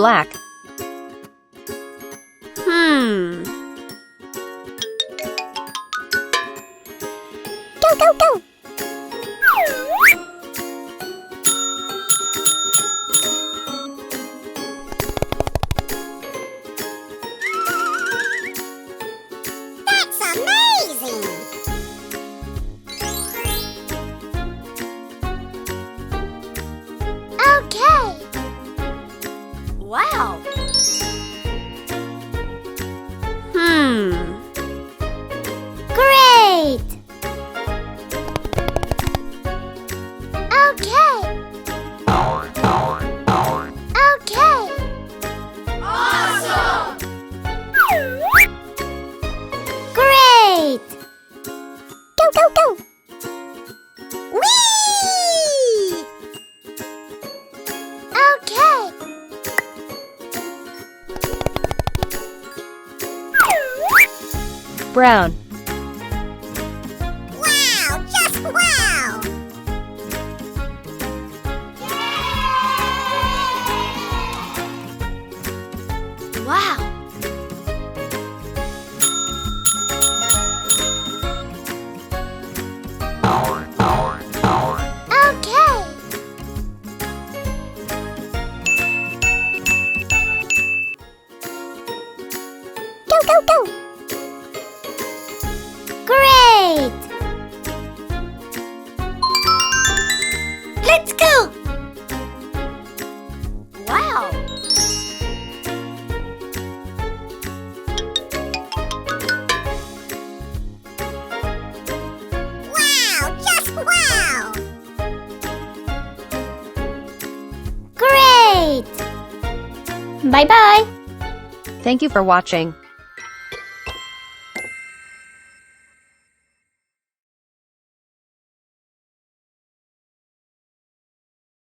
black. Go, go, go! That's amazing! Okay! Wow! Great! Okay! Okay! Awesome! Great! Go, go, go! Whee! Okay! Brown. Wow! Just wow! Wow! Okay! Go, go, go! Great! Let's go! Wow! Wow! Just wow! Great! Bye-bye! Thank you for watching.